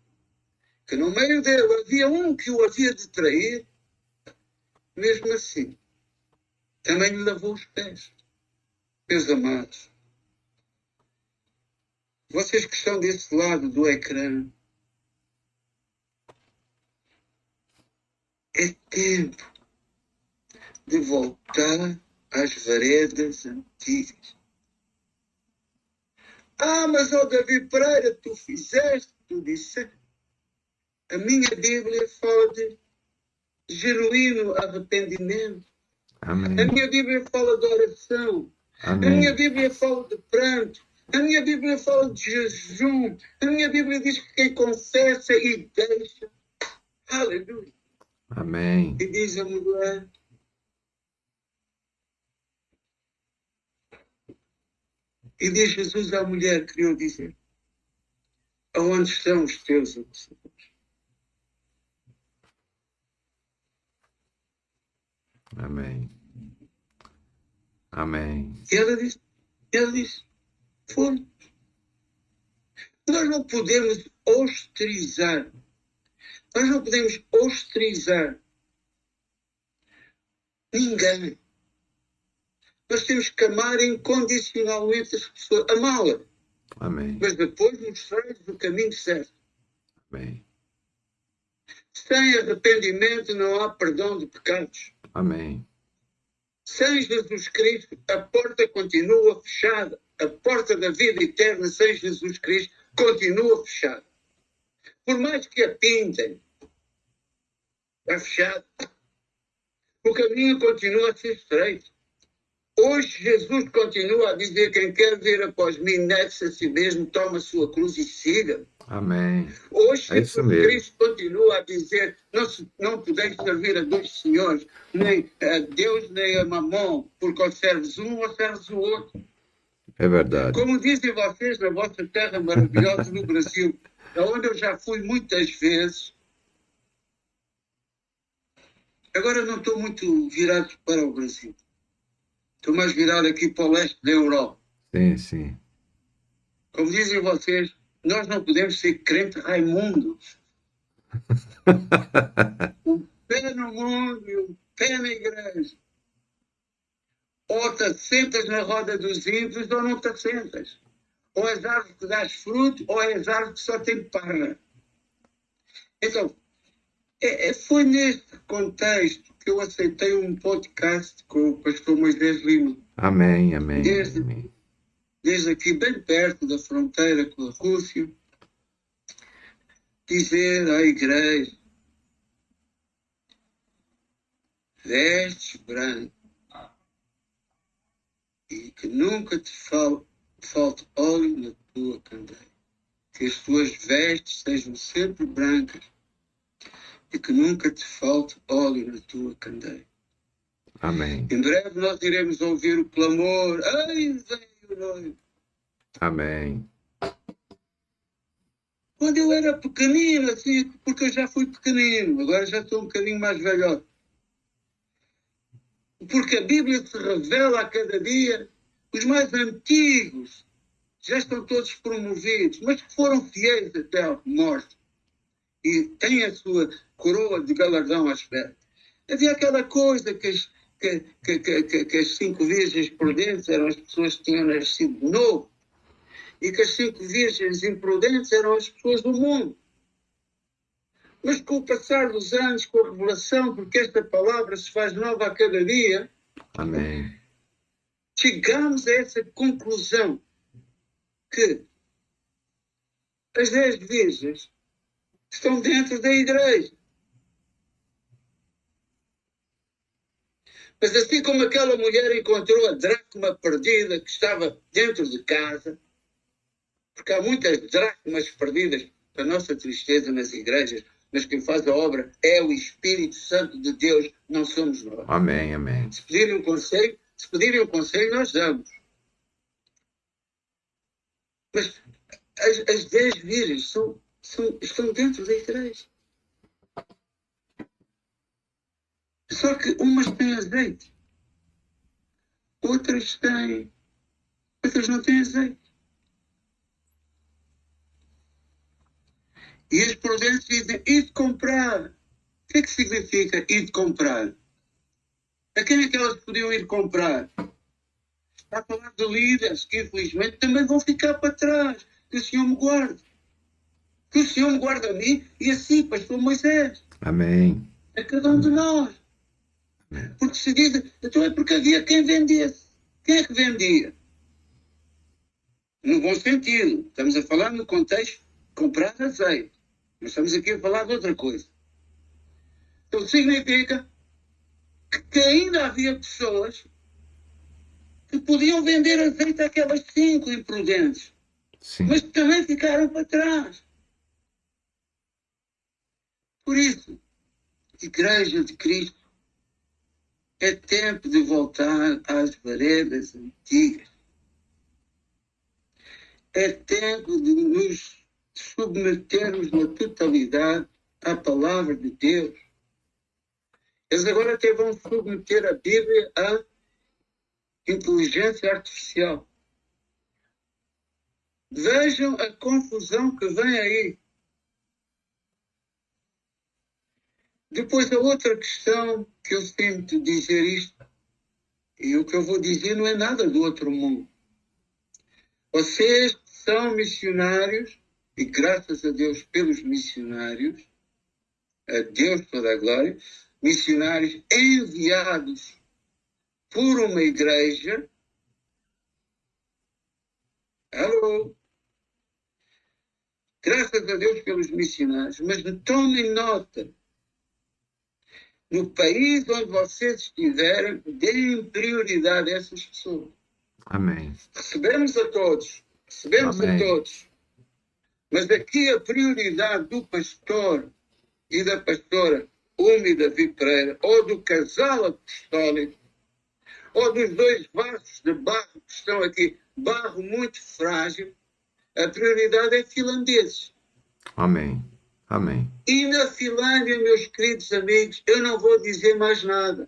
que no meio dele havia um que o havia de trair, mesmo assim, também lhe lavou os pés. Meus amados, vocês que estão desse lado do ecrã, é tempo de voltar às veredas antigas. Mas Davi Pereira, tu fizeste, tu disseste. A minha Bíblia fala de genuíno arrependimento. Amém. A minha Bíblia fala de oração. Amém. A minha Bíblia fala de pranto. A minha Bíblia fala de jejum. A minha Bíblia diz que quem confessa e deixa. Aleluia. Amém. E diz a mulher, e diz Jesus à mulher, queria dizer, aonde estão os teus acusadores? Amém. Amém. E ela disse, foram. Nós não podemos ostracizar. Nós não podemos ostracizar ninguém. Nós temos que amar incondicionalmente as pessoas. Amá-las. Amém. Mas depois mostrar-lhes o caminho certo. Amém. Sem arrependimento não há perdão de pecados. Amém. Sem Jesus Cristo, a porta continua fechada. A porta da vida eterna sem Jesus Cristo continua fechada. Por mais que a pintem, está fechada. O caminho continua a ser estreito. Hoje Jesus continua a dizer, quem quer vir após mim, negue-se a si mesmo, toma a sua cruz e siga. Amém. Hoje É isso Jesus mesmo. Cristo continua a dizer, não podeis servir a dois senhores, nem a Deus nem a Mamon, porque ou serves um ou serves o outro. É verdade. Como dizem vocês na vossa terra maravilhosa no Brasil, onde eu já fui muitas vezes, agora não estou muito virado para o Brasil. Estou mais virado aqui para o leste da Europa. Sim, sim. Como dizem vocês, nós não podemos ser crentes raimundos. Um pé no mundo e um pé na igreja. Ou te sentas na roda dos ímpios ou não te sentas. Ou és árvore que dás fruto ou és árvore que só tem parra. Então, foi neste contexto que eu aceitei um podcast com o pastor Moisés Lima. Amém, amém. Desde aqui, bem perto da fronteira com a Rússia, dizer à igreja, vestes branco e que nunca te falte óleo na tua candeia. Que as tuas vestes sejam sempre brancas e que nunca te falte óleo na tua candeia. Amém. Em breve nós iremos ouvir o clamor, ai, vem o noivo. Amém. Quando eu era pequenino, assim, porque eu já fui pequenino, agora já estou um bocadinho mais velhote. Porque a Bíblia se revela a cada dia. Os mais antigos já estão todos promovidos, mas que foram fiéis até à morte. E têm a sua coroa de galardão à espera. Havia aquela coisa que as 5 virgens prudentes eram as pessoas que tinham nascido de novo, e que as 5 virgens imprudentes eram as pessoas do mundo. Mas com o passar dos anos, com a revelação, porque esta palavra se faz nova a cada dia, Amém. chegamos a essa conclusão que as 10 virgens estão dentro da igreja. Mas assim como aquela mulher encontrou a dracma perdida que estava dentro de casa, porque há muitas dracmas perdidas, para a nossa tristeza, nas igrejas, mas quem faz a obra é o Espírito Santo de Deus, não somos nós. Amém, amém. Se pedirem um conselho, nós damos. Mas as 10 virgens estão dentro da igreja. Só que umas têm azeite, outras não têm azeite. E as prudentes dizem, ir de comprar. O que é que significa ir de comprar? A quem é que elas podiam ir comprar? Está a falar de líderes que, infelizmente, também vão ficar para trás. Que o Senhor me guarde. Que o Senhor me guarde a mim e assim, pastor Moisés. Amém. A cada um de nós. Porque se diz, então é porque havia quem vendesse. Quem é que vendia? No bom sentido. Estamos a falar no contexto de comprar azeite. Nós estamos aqui a falar de outra coisa. Então significa que ainda havia pessoas que podiam vender azeite àquelas 5 imprudentes. Sim. Mas que também ficaram para trás. Por isso, Igreja de Cristo, é tempo de voltar às veredas antigas. É tempo de nos submetermos na totalidade à palavra de Deus. Eles agora até vão submeter a Bíblia à inteligência artificial. Vejam a confusão que vem aí. Depois, a outra questão que eu sinto dizer isto, e o que eu vou dizer não é nada do outro mundo. Vocês são missionários, e graças a Deus pelos missionários, a Deus toda a glória, missionários enviados por uma igreja. Alô? Graças a Deus pelos missionários, mas tomem nota. No país onde vocês estiverem, deem prioridade a essas pessoas. Amém. Recebemos a todos. Amém. A todos. Mas aqui a prioridade do pastor e da pastora Umi Davi Pereira, ou do casal apostólico, ou dos 2 vasos de barro que estão aqui, barro muito frágil, a prioridade é finlandeses. Amém. Amém. E na Finlândia, meus queridos amigos, eu não vou dizer mais nada,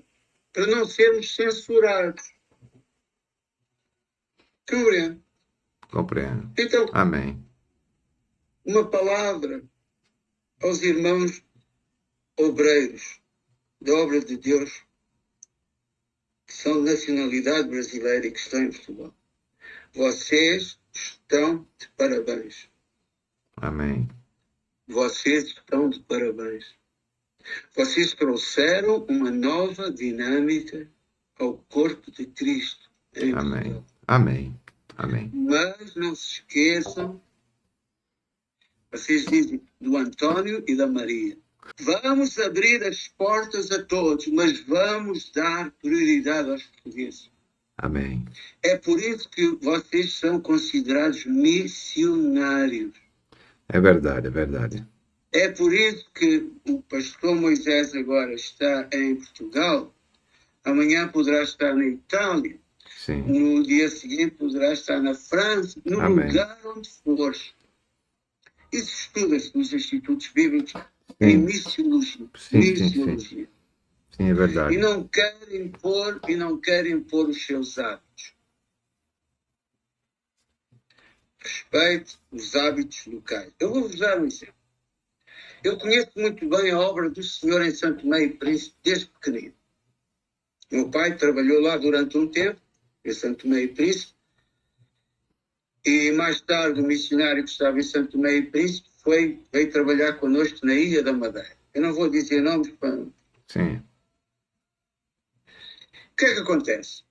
para não sermos censurados. Compreende? Compreendo. Então, Amém. uma palavra aos irmãos obreiros da obra de Deus, que são de nacionalidade brasileira e que estão em Portugal. Vocês estão de parabéns. Amém. Vocês estão de parabéns. Vocês trouxeram uma nova dinâmica ao corpo de Cristo. Amém. Amém. Amém. Mas não se esqueçam, vocês dizem, do Antônio e da Maria. Vamos abrir as portas a todos, mas vamos dar prioridade aos portugueses. Amém. É por isso que vocês são considerados missionários. É verdade, é verdade. É por isso que o pastor Moisés agora está em Portugal, amanhã poderá estar na Itália, Sim. no dia seguinte poderá estar na França, no Amém. lugar onde for. Isso estuda-se nos institutos bíblicos em missiologia. Sim, é verdade. E não querem impor os seus hábitos. Respeite os hábitos locais. Eu vou-vos dar um exemplo. Eu conheço muito bem a obra do Senhor em Santo Tomé e Príncipe desde pequenino. Meu pai trabalhou lá durante um tempo, em Santo Tomé e Príncipe, e mais tarde o missionário que estava em Santo Tomé e Príncipe veio trabalhar connosco na Ilha da Madeira. Eu não vou dizer nomes para... Sim. O que é que acontece?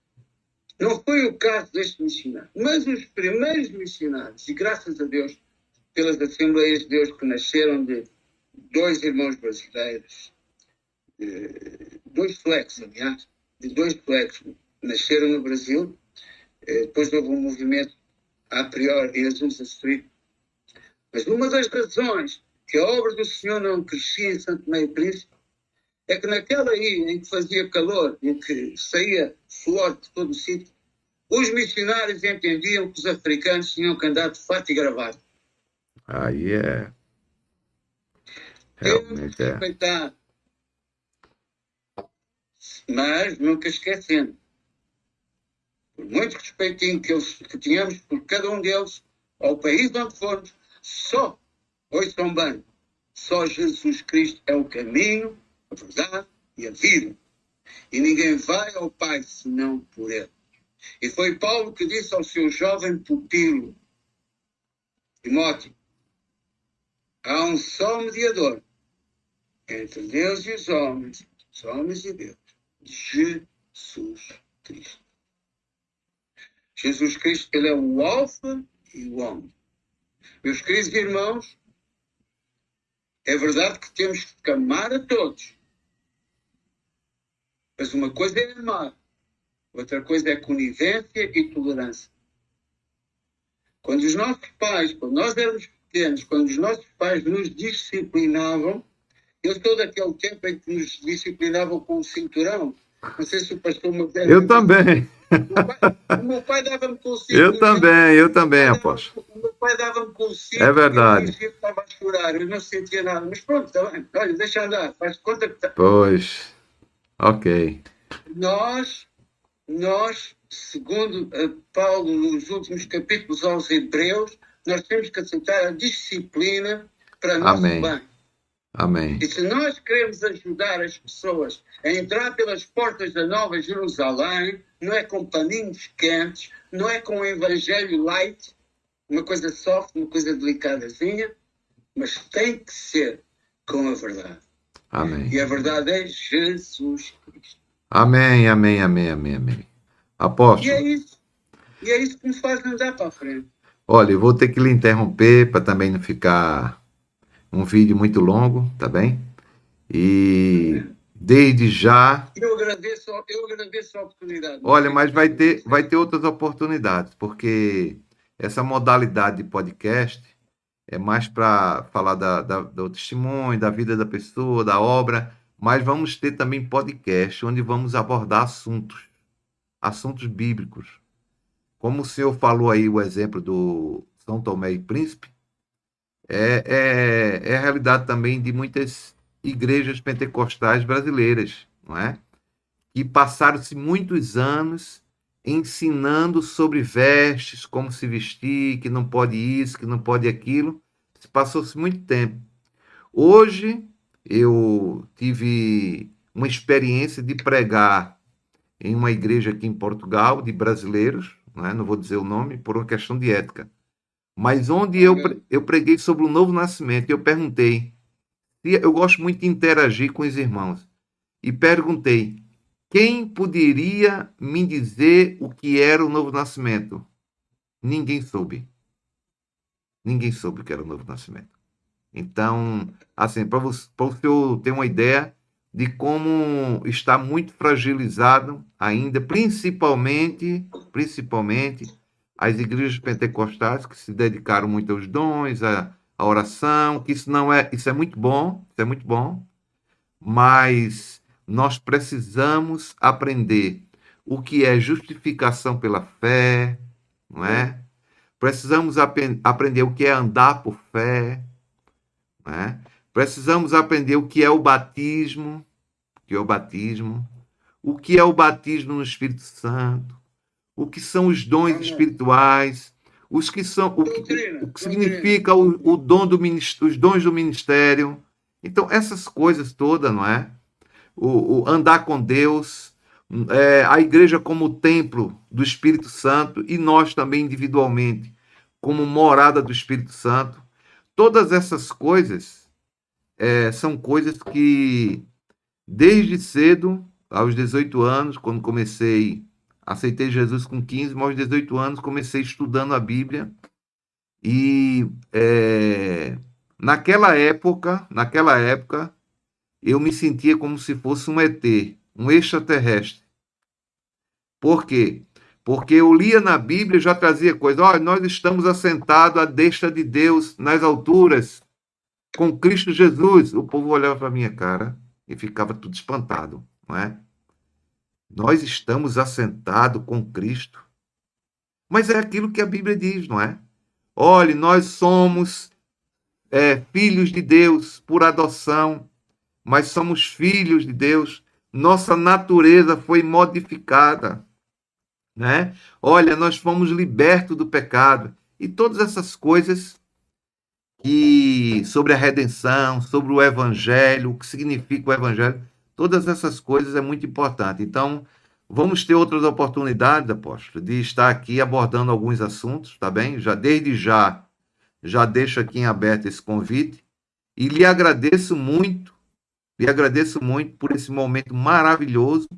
Não foi o caso deste missionário, mas os primeiros missionários, e graças a Deus, pelas Assembleias de Deus que nasceram de 2 irmãos brasileiros, 2 suecos, aliás, de 2 suecos, nasceram no Brasil, depois houve um movimento a priori em Azusa Street. Mas uma das razões que a obra do Senhor não crescia em Santo Tomé e Príncipe é que naquela ilha em que fazia calor, em que saía suor de todo o sítio, os missionários entendiam que os africanos tinham que andar de fato e gravata. Aí é... Temos que respeitar, mas nunca esquecendo. Por muito respeitinho que tínhamos por cada um deles, ao país onde formos, ouçam bem, só Jesus Cristo é o caminho, a verdade e a vida. E ninguém vai ao Pai senão por Ele. E foi Paulo que disse ao seu jovem pupilo, Timóteo, há um só mediador entre Deus e os homens e Deus, Jesus Cristo. Jesus Cristo, Ele é o Alfa e o Ômega. Meus queridos irmãos, é verdade que temos que amar a todos. Mas uma coisa é amar, outra coisa é conivência e tolerância. Quando os nossos pais, quando nós éramos pequenos, quando os nossos pais nos disciplinavam, eu sou daquele tempo em que nos disciplinavam com o cinturão. Não sei se o pastor me deve... Eu também. O meu pai dava-me com o cinturão. Eu também, apóstolo. O meu pai dava-me com o cinturão. É verdade. Eu estava a chorar, eu não sentia nada. Mas pronto, está bem. Olha, deixa andar. Faz conta que está... Pois, ok. Nós, segundo Paulo, nos últimos capítulos aos Hebreus, nós temos que aceitar a disciplina para nosso bem. Amém. E se nós queremos ajudar as pessoas a entrar pelas portas da Nova Jerusalém, não é com paninhos quentes, não é com o evangelho light, uma coisa soft, uma coisa delicadazinha, mas tem que ser com a verdade. Amém. E a verdade é Jesus Cristo. Amém. Apóstolo. E é isso que nos faz andar para a frente. Olha, eu vou ter que lhe interromper para também não ficar um vídeo muito longo, tá bem? E desde já... Eu agradeço a oportunidade. Olha, mas vai ter outras oportunidades, porque essa modalidade de podcast é mais para falar do testemunho, da vida da pessoa, da obra, mas vamos ter também podcast onde vamos abordar assuntos bíblicos. Como o senhor falou aí o exemplo do São Tomé e Príncipe, é a realidade também de muitas igrejas pentecostais brasileiras, não é? Que passaram-se muitos anos ensinando sobre vestes, como se vestir, que não pode isso, que não pode aquilo. Passou-se muito tempo. Hoje eu tive uma experiência de pregar em uma igreja aqui em Portugal, de brasileiros, não vou dizer o nome, por uma questão de ética. Mas onde eu preguei sobre o novo nascimento, eu perguntei, eu gosto muito de interagir com os irmãos, e perguntei, quem poderia me dizer o que era o novo nascimento? Ninguém soube. Ninguém soube o que era o novo nascimento. Então, assim, para o senhor ter uma ideia de como está muito fragilizado ainda, principalmente as igrejas pentecostais que se dedicaram muito aos dons, à oração, que isso é muito bom, mas nós precisamos aprender o que é justificação pela fé, não é? Precisamos aprender o que é andar por fé, né? Precisamos aprender o que é o batismo, o que é o batismo no Espírito Santo, o que são os dons espirituais, os que são o que significa o dom do os dons do ministério. Então essas coisas todas, não é? O andar com Deus, a igreja como templo do Espírito Santo e nós também individualmente como morada do Espírito Santo. Todas essas coisas são coisas que desde cedo, aos 18 anos, quando comecei, aceitei Jesus com 15, mas aos 18 anos comecei estudando a Bíblia e naquela época, eu me sentia como se fosse um ET, um extraterrestre. Por quê? Porque eu lia na Bíblia e já trazia coisa. Olha, nós estamos assentados à destra de Deus nas alturas, com Cristo Jesus. O povo olhava para a minha cara e ficava tudo espantado, não é? Nós estamos assentados com Cristo. Mas é aquilo que a Bíblia diz, não é? Olhe, nós somos filhos de Deus por adoção, mas somos filhos de Deus. Nossa natureza foi modificada, né? Olha, nós fomos libertos do pecado. E todas essas coisas que sobre a redenção, sobre o evangelho, o que significa o evangelho, todas essas coisas é muito importante. Então, vamos ter outras oportunidades, apóstolo, de estar aqui abordando alguns assuntos, tá bem? Desde já deixo aqui em aberto esse convite e lhe agradeço muito por esse momento maravilhoso.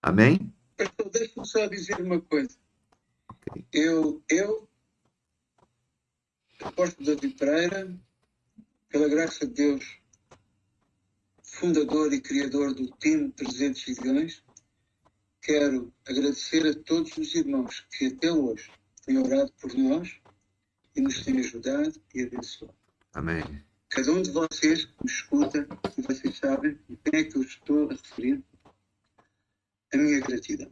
Amém? Pastor, deixa-me só dizer uma coisa. Okay. Eu apóstolo David Pereira, pela graça de Deus, fundador e criador do time 300 Gideões, quero agradecer a todos os irmãos que até hoje têm orado por nós e nos têm ajudado e abençoado. Amém. Cada um de vocês que me escuta, e vocês sabem de quem é que eu estou a referir, a minha gratidão.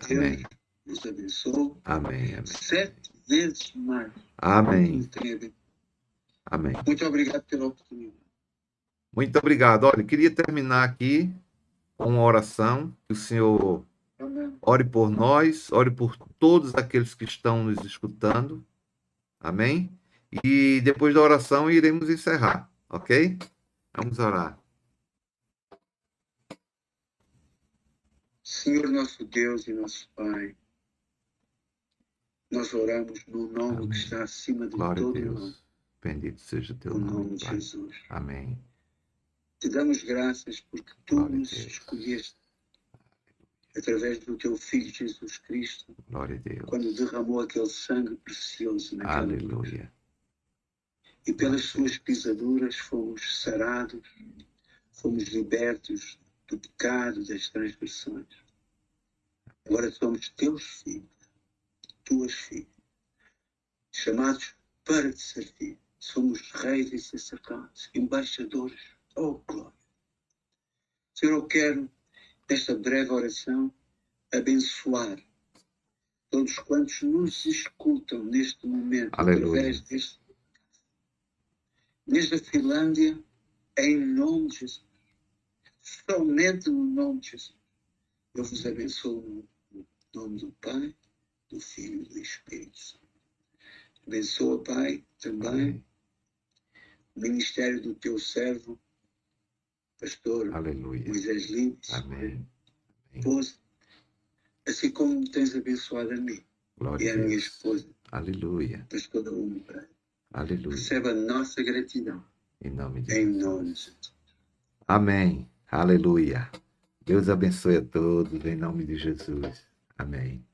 Deus vos abençoe. Amém. 7 vezes mais. Amém. Amém. Muito obrigado pela oportunidade. Muito obrigado. Olha, queria terminar aqui com uma oração. Que o Senhor ore por nós, ore por todos aqueles que estão nos escutando. Amém? E depois da oração iremos encerrar, ok? Vamos orar. Senhor nosso Deus e nosso Pai, nós oramos no nome Amém. que está acima de Glória todo a Deus. nome. Bendito seja o teu O nome, nome de Pai. Jesus. Amém. Te damos graças porque tu Glória a nos Deus. escolheste através do teu Filho Jesus Cristo, Glória a Deus. quando derramou aquele sangue precioso naquela cruz. Aleluia. E pelas suas pisaduras fomos sarados, fomos libertos do pecado, das transgressões. Agora somos teus filhos, tuas filhas, chamados para te servir. Somos reis e sacerdotes, embaixadores. Oh, glória! Senhor, eu quero, nesta breve oração, abençoar todos quantos nos escutam neste momento, Aleluia. através deste desde a Finlândia, em nome de Jesus. Somente no nome de Jesus. Eu vos abençoo no nome do Pai, do Filho e do Espírito Santo. Abençoa, Pai, também o ministério do teu servo, pastor Aleluia. Moisés Lins, Amém. esposa, assim como me tens abençoado a mim Glória e a a minha Deus. esposa, Aleluia. pastora Uma Pereira. Aleluia. Receba a nossa gratidão, Em nome de em Jesus. nome de Jesus. Amém. Aleluia. Deus abençoe a todos em nome de Jesus. Amém.